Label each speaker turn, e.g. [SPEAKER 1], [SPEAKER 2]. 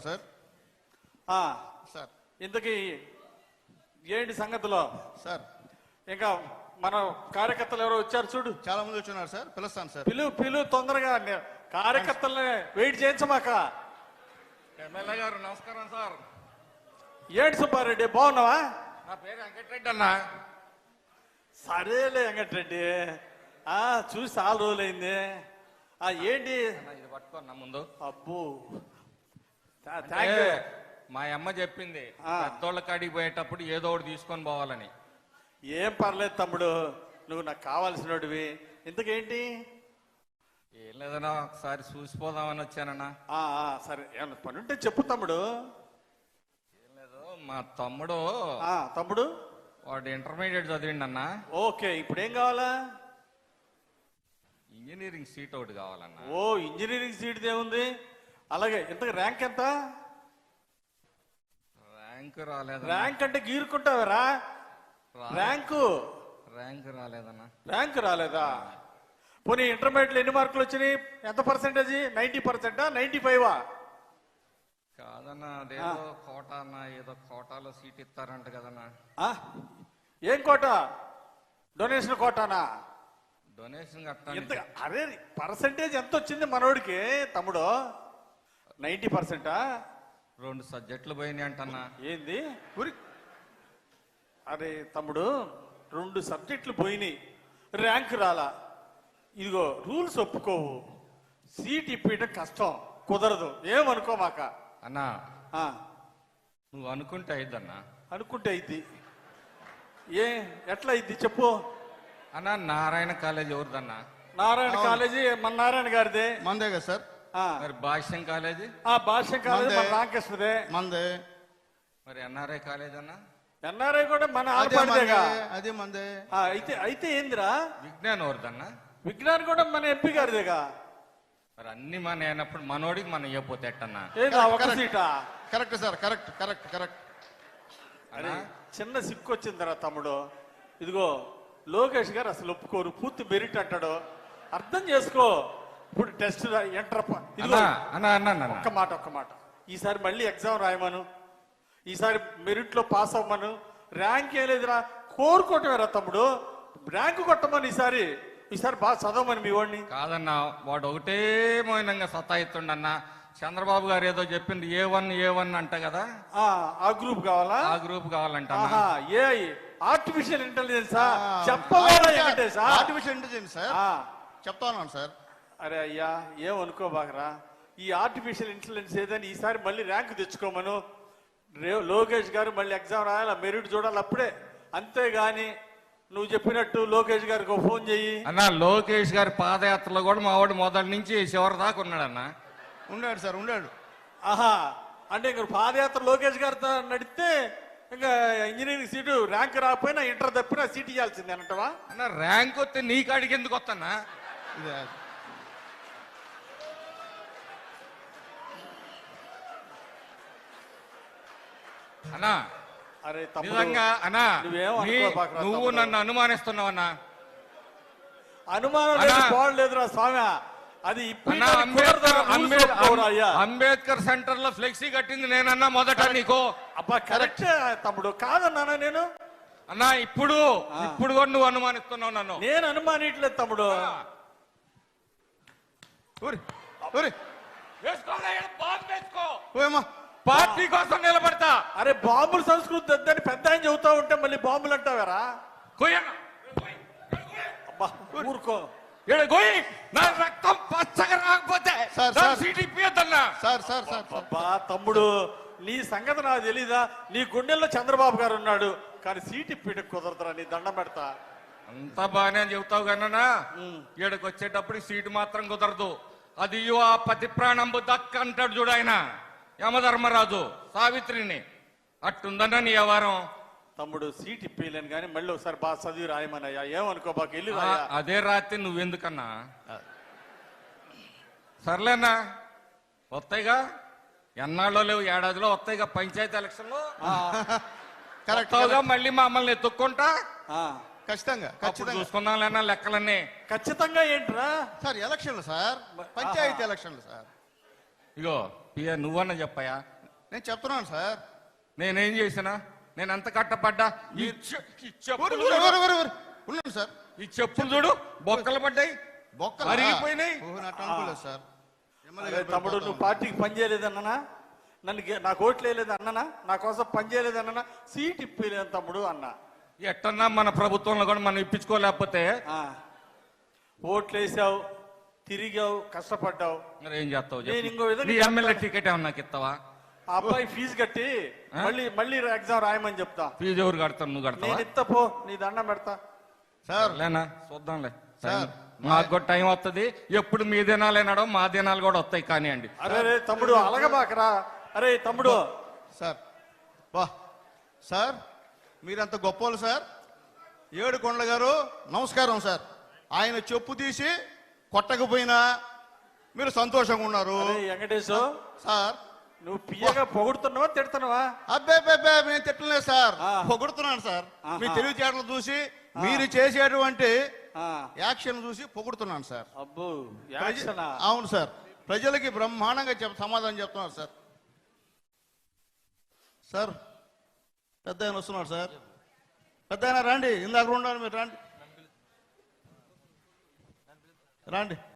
[SPEAKER 1] Sir.
[SPEAKER 2] Sir ఇంతకీ ఏంటి సంగతిలో
[SPEAKER 1] sir?
[SPEAKER 2] ఇంకా మన కార్యకర్తలు ఎవరో వచ్చారు చూడు.
[SPEAKER 1] చాలా మంది వచ్చున్నారు సార్, పిలుస్తాను సార్.
[SPEAKER 2] పిలు తొందరగా. కార్యకర్తల్ని వెయిట్ చేయించమాక.
[SPEAKER 3] ఎమ్మెల్యే గారు నమస్కారం సార్.
[SPEAKER 2] ఏంటి సుబ్బారెడ్డి, బాగున్నావా?
[SPEAKER 3] నా పేరు వెంకటరెడ్డి అన్న.
[SPEAKER 2] సరేలే వెంకటరెడ్డి, చూసి చాలా రోజులైంది. ఏంటి
[SPEAKER 3] ఇది పట్టుకోన్నా ముందు.
[SPEAKER 2] అబ్బో
[SPEAKER 3] మా అమ్మ చెప్పింది పెద్దోళ్ళ కాడికి పోయేటప్పుడు ఏదో ఒకటి తీసుకొని పోవాలని.
[SPEAKER 2] ఏం పర్లేదు తమ్ముడు, నువ్వు నాకు కావాల్సినవి. ఇంతకేంటి?
[SPEAKER 3] ఏం లేదన్నా, ఒకసారి చూసిపోదామని వచ్చానన్నా.
[SPEAKER 2] సరే, ఏమన్నా పని ఉంటే చెప్పు తమ్ముడు.
[SPEAKER 3] ఏం లేదు, మా తమ్ముడు
[SPEAKER 2] తమ్ముడు
[SPEAKER 3] వాడు ఇంటర్మీడియట్ చదివిండి అన్న.
[SPEAKER 2] ఓకే, ఇప్పుడు ఏం కావాలా?
[SPEAKER 3] ఇంజనీరింగ్ సీట్ ఒకటి కావాలన్నా.
[SPEAKER 2] ఓ, ఇంజనీరింగ్ సీట్ ఏముంది? అలాగే, ఇంతకు ర్యాంక్ ఎంత?
[SPEAKER 3] ర్యాంక్ రాలేదు.
[SPEAKER 2] ర్యాంక్ అంటే గీరుకుంటావరా? ర్యాంకు
[SPEAKER 3] రాలేదన్నా.
[SPEAKER 2] ర్యాంక్ రాలేదా? పోనీ ఇంటర్మీడియట్ ఎన్ని మార్కులు వచ్చినాయి? ఎంత పర్సెంటేజ్? 90%, 95?
[SPEAKER 3] కాదన్నా, అదేదో కోట అన్న, ఏదో కోటాలో సీట్ ఇస్తారంట కదన్నా.
[SPEAKER 2] ఏం కోట? డొనేషన్ కోటానా?
[SPEAKER 3] డొనేషన్ కట్టాలి.
[SPEAKER 2] అరే, పర్సెంటేజ్ ఎంత వచ్చింది మనోడికి తమ్ముడు? 90%?
[SPEAKER 3] 2 సబ్జెక్టులు పోయినాయి అంటన్నా.
[SPEAKER 2] ఏంది? అరే తమ్ముడు, 2 సబ్జెక్టులు పోయినాయి, ర్యాంక్ రాలా. ఇదిగో రూల్స్ ఒప్పుకోవు, సీట్ ఇప్పించడం కష్టం, కుదరదు. ఏమనుకోమాక
[SPEAKER 3] అన్నా. నువ్వు అనుకుంటే అయిద్దన్నా.
[SPEAKER 2] అనుకుంటే అయింది. ఎట్లా అయింది చెప్పు
[SPEAKER 3] అన్నా. నారాయణ కాలేజ్ ఎవరిదన్నా?
[SPEAKER 2] నారాయణ కాలేజీ మన నారాయణ గారిదే.
[SPEAKER 1] మందే కదా సార్.
[SPEAKER 3] మరి భాష్యం కాలేజీ?
[SPEAKER 2] భాష్యం కాలేజీ మన రామకృష్ణదే.
[SPEAKER 1] మందే.
[SPEAKER 3] మరి ఎన్ఆర్ఐ కాలేజ్ అన్నా?
[SPEAKER 2] ఎన్ఆర్ఐ కూడా మన ఆల్పాడిదేగా.
[SPEAKER 1] అదే మందే.
[SPEAKER 2] అయితే ఏందిరా?
[SPEAKER 3] విజ్ఞాన్ ఎవరిదన్నా?
[SPEAKER 2] విజ్ఞాన్ కూడా మన ఎంపీ గారిదేగా.
[SPEAKER 3] మరి అన్ని మన అయినప్పుడు మనోడికి మనం ఇవ్వపోతే ఎట్టన్నా?
[SPEAKER 2] ఒక సీటా?
[SPEAKER 1] Correct sir, correct correct correct.
[SPEAKER 2] అని చిన్న సిక్కు వచ్చిందిరా తమ్ముడు. ఇదిగో లోకేష్ గారు అసలు ఒప్పుకోరు, పూర్తి మెరిట్ అంటాడు. అర్థం చేసుకో. ఇప్పుడు టెస్ట్ ఎంటర్. ఒక్క మాట, ఈసారి మళ్ళీ ఎగ్జామ్ రాయమను, ఈసారి మెరిట్ లో పాస్ అవ్వమను. ర్యాంక్ ఏం లేదురా, కోరుకోవటమేరా తమ్ముడు. ర్యాంకు కొట్టమని ఈసారి బాగా చదవమని మీ వాడిని.
[SPEAKER 3] కాదన్నా, వాడు ఒకటే మౌనంగా సతాయిస్తుండన్నా. చంద్రబాబు గారు ఏదో చెప్పింది A1 అంట కదా.
[SPEAKER 2] ఆ గ్రూప్ కావాలా?
[SPEAKER 3] ఆ గ్రూప్ కావాలంట.
[SPEAKER 2] ఆర్టిఫిషియల్ ఇంటెలిజెన్సా? చెప్పవాలా?
[SPEAKER 1] ఆర్టిఫిషియల్ ఇంటెలిజెన్స్ సార్, చెప్తా ఉన్నాను సార్.
[SPEAKER 2] అరే అయ్యా, ఏమనుకోబాకరా. ఈ ఆర్టిఫిషియల్ ఇంటెలిజెన్స్ ఏదని ఈసారి మళ్ళీ ర్యాంక్ తెచ్చుకోమను. లోకేష్ గారు మళ్ళీ ఎగ్జామ్ రాయాలి, మెరిట్ చూడాలి అప్పుడే. అంతేగాని నువ్వు చెప్పినట్టు లోకేష్ గారికి ఫోన్ చెయ్యి
[SPEAKER 3] అన్నా. లోకేష్ గారి పాదయాత్రలో కూడా మా వాడు మొదటి నుంచి చివరి దాకా ఉన్నాడన్నా.
[SPEAKER 1] ఉన్నాడు సార్, ఉన్నాడు.
[SPEAKER 2] అంటే ఇంక పాదయాత్ర లోకేష్ గారితో నడిస్తే ఇంకా ఇంజనీరింగ్ సీటు ర్యాంక్ రాకపోయినా ఇంటర్ తప్పినా సీట్ ఇవ్వాల్సిందే అంటవా?
[SPEAKER 3] అన్న, ర్యాంక్ వస్తే నీ కాడికి ఎందుకు వస్తానా? అన్నా,
[SPEAKER 2] అరే
[SPEAKER 3] నిజంగా అన్నా, నువ్వు నన్ను అనుమానిస్తున్నావన్నా.
[SPEAKER 2] అనుమానం లేదురా స్వామి. అది
[SPEAKER 3] అంబేద్కర్ సెంటర్ లో ఫ్లెక్సీ కట్టింది నేనన్నా మొదట నీకు.
[SPEAKER 2] అబ్బా కరెక్ట్ తమ్ముడు, కాదన్నానా నేను?
[SPEAKER 3] అన్నా, ఇప్పుడు కూడా నువ్వు అనుమానిస్తున్నావు నన్ను.
[SPEAKER 2] నేను అనుమానిట్లేదు తమ్ముడు.
[SPEAKER 3] పార్టీ కోసం నిలబడతా.
[SPEAKER 2] అరే బాంబుల సంస్కృతి వద్దని పెద్ద ఆయన చెబుతా ఉంటే మళ్ళీ బాంబులు అంటావారా? ఊరుకో.
[SPEAKER 3] నా రక్తం పచ్చగా రాకపోతే
[SPEAKER 2] తమ్ముడు, నీ సంగతి నాకు తెలీదా? నీ గుండెల్లో చంద్రబాబు గారు ఉన్నాడు, కానీ సీట్ ఇప్పిట కుదరదురా. నీ దండం పెడతా.
[SPEAKER 3] అంతా బాగానే చెబుతావు కన్నా, ఈడకి వచ్చేటప్పుడు సీటు మాత్రం కుదరదు. అది ఆ పతి ప్రాణంబు దక్క అంటాడు చూడు ఆయన యమధర్మరాజు సావిత్రిని. అట్టుందన్నా నీ వ్యవహారం.
[SPEAKER 2] తమ్ముడు, సీట్ ఇప్పలేను కానీ మళ్ళీ ఒకసారి బాగా చదివి రాయమనయ్యా. ఏమనుకో బాగా వెళ్ళి.
[SPEAKER 3] అదే రాత్రి నువ్వెందుకన్నా? సర్లేనా, వస్తాయిగా, ఎన్నాళ్ళో లేవు, ఏడాదిలో వస్తాయిగా పంచాయతీ ఎలక్షన్లో. కరెక్ట్గా మళ్ళీ మమ్మల్ని ఎత్తుక్కుంటా.
[SPEAKER 1] ఖచ్చితంగా
[SPEAKER 3] చూసుకుందాం లేనా లెక్కలన్నీ.
[SPEAKER 2] ఖచ్చితంగా ఏంట్రా
[SPEAKER 1] సార్? ఎలక్షన్లు సార్, పంచాయతీ ఎలక్షన్లు సార్.
[SPEAKER 3] ఇగో పియ, నువ్వన్నా చెప్పయా.
[SPEAKER 1] నేను చెప్తున్నాను సార్.
[SPEAKER 3] నేనేం చేసినా? నేను అంత కట్టపడ్డా? ఈ చెప్పులు
[SPEAKER 1] ఉన్నాను సార్.
[SPEAKER 3] ఈ చెప్పులు చూడు, బొక్కలు పడ్డాయి,
[SPEAKER 1] బొక్కలు
[SPEAKER 3] అరిగిపోయినాయి.
[SPEAKER 1] అట్లా అనుకోలేదు సార్.
[SPEAKER 2] అరే తమ్ముడు, నువ్వు పార్టీకి పని చేయలేదన్నా, నాకు ఓట్లు వేయలేదు అన్ననా, నా కోసం పని చేయలేదు అన్ననా, సీట్ ఇప్పలేదు తమ్ముడు అన్నా.
[SPEAKER 3] ఎట్టన్నా మన ప్రభుత్వంలో కూడా మనం ఇప్పించుకోలేకపోతే
[SPEAKER 2] ఓట్లు వేసావు, తిరిగావు, కష్టపడ్డావు,
[SPEAKER 3] మరి ఏం చేస్తావు?
[SPEAKER 2] నేను ఇంకో విధంగా
[SPEAKER 3] నీ ఎమ్మెల్యే టికెట్ ఏమన్నా నాకు ఇస్తావా?
[SPEAKER 2] ఆ అబ్బాయి ఫీజు కట్టి మళ్ళీ ఎగ్జామ్ రాయమని చెప్తా.
[SPEAKER 3] ఫీజు ఎవరు కడతాను? నువ్వు కడతావా?
[SPEAKER 2] నేను ఇస్తా పో, నీ దండం పెడతా
[SPEAKER 1] సార్.
[SPEAKER 3] లేనా చూద్దాంలే
[SPEAKER 1] సార్.
[SPEAKER 3] మాకు కూడా టైం వస్తుంది. ఎప్పుడు మీ దినాలు అయినాడో మా దినాలు కూడా వస్తాయి కానివ్వండి.
[SPEAKER 2] అరే తమ్ముడు అలగబాకరా. అరే తమ్ముడు
[SPEAKER 1] సార్, వా సార్, మీరంత గొప్పలు సార్. ఏడుకొండల గారు నమస్కారం సార్. ఆయన చెప్పు తీసి కొట్టకపోయినా మీరు సంతోషంగా ఉన్నారు.
[SPEAKER 2] వెంకటేశ్
[SPEAKER 1] సార్.
[SPEAKER 2] నువ్వు పియ్యగా పొగుడుతున్నావా తిడుతున్నావా?
[SPEAKER 1] అబ్బే మేము తిట్టలేదు సార్, పొగుడుతున్నాను సార్. మీ తెలివితేటలు చూసి, మీరు చేసేటువంటి యాక్షన్ చూసి పొగుడుతున్నాను సార్.
[SPEAKER 2] అబ్బో యాక్షన్.
[SPEAKER 1] అవును సార్, ప్రజలకి బ్రహ్మాండంగా సమాధానం చెప్తున్నారు సార్. సార్, పెద్ద ఆయన వస్తున్నారు సార్. పెద్ద ఆయన రండి, ఇందాక ఉండాలి, మీరు రండి రండి.